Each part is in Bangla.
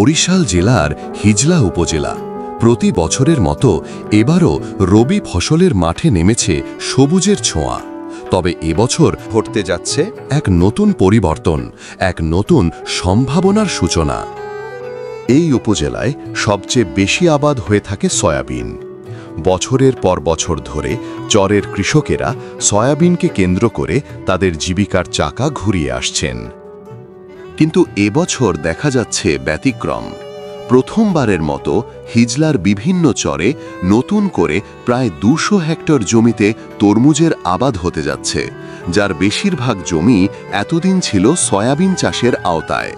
বরিশাল জেলার হিজলা উপজেলা প্রতি বছরের মতো এবারও রবি ফসলের মাঠে নেমেছে সবুজের ছোঁয়া। তবে এবছর ঘটতে যাচ্ছে এক নতুন পরিবর্তন, এক নতুন সম্ভাবনার সূচনা। এই উপজেলায় সবচেয়ে বেশি আবাদ হয়ে থাকে সয়াবিন। বছরের পর বছর ধরে চরের কৃষকেরা সয়াবিনকে কেন্দ্র করে তাদের জীবিকার চাকা ঘুরিয়ে আসছেন। কিন্তু এবছর দেখা যাচ্ছে ব্যতিক্রম। প্রথমবারের মতো হিজলার বিভিন্ন চরে নতুন করে প্রায় ২০০ হেক্টর জমিতে তরমুজের আবাদ হতে যাচ্ছে, যার বেশিরভাগ জমি এতদিন ছিল সয়াবিন চাষের আওতায়।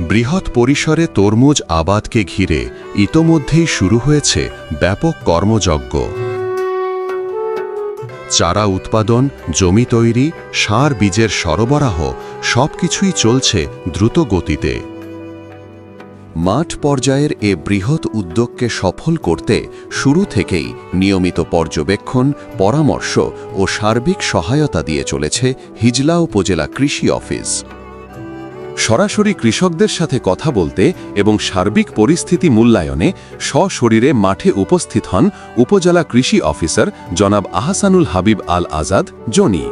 বৃহৎ পরিসরে তরমুজ আবাদকে ঘিরে ইতোমধ্যেই শুরু হয়েছে ব্যাপক কর্মযজ্ঞ। চারা উৎপাদন, জমি তৈরি, সার বীজের সরবরাহ সবকিছুই চলছে দ্রুত গতিতে। মাঠ পর্যায়ের এ বৃহৎ উদ্যোগকে সফল করতে শুরু থেকেই নিয়মিত পর্যবেক্ষণ, পরামর্শ ও সার্বিক সহায়তা দিয়ে চলেছে হিজলা উপজেলা কৃষি অফিস। সরাসরি কৃষকদের সাথে কথা বলতে এবং সার্বিক পরিস্থিতি মূল্যায়নে সশরীরে মাঠে উপস্থিত হন উপজেলা কৃষি অফিসার জনাব আহসানুল হাবিব আল আজাদ জনি।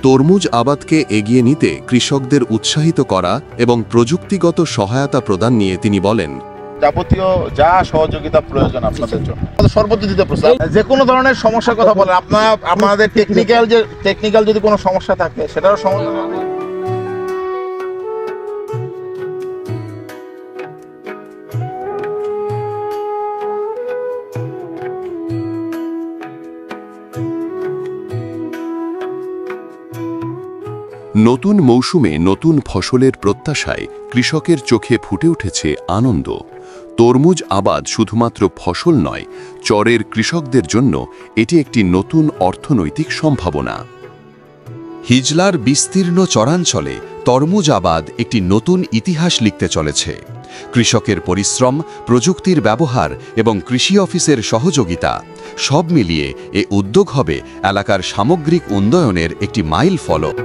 তরমুজ আবাদকে এগিয়ে নিতে কৃষকদের উৎসাহিত করা এবং প্রযুক্তিগত সহায়তা প্রদান নিয়ে তিনি বলেন, যাবতীয় যা সহযোগিতা প্রয়োজন আপনাদের জন্য সর্বোচ্চ দিতে প্রস্তুত। যে কোনো ধরনের সমস্যার কথা বলেন, আপনাদের টেকনিক্যাল যদি কোনো সমস্যা থাকে সেটারও সমাধান হবে। নতুন মৌসুমে নতুন ফসলের প্রত্যাশায় কৃষকের চোখে ফুটে উঠেছে আনন্দ। তরমুজ আবাদ শুধুমাত্র ফসল নয়, চরের কৃষকদের জন্য এটি একটি নতুন অর্থনৈতিক সম্ভাবনা। হিজলার বিস্তীর্ণ চরাঞ্চলে তরমুজ আবাদ একটি নতুন ইতিহাস লিখতে চলেছে। কৃষকের পরিশ্রম, প্রযুক্তির ব্যবহার এবং কৃষি অফিসের সহযোগিতা সব মিলিয়ে এ উদ্যোগ হবে এলাকার সামগ্রিক উন্নয়নের একটি মাইল ফলক।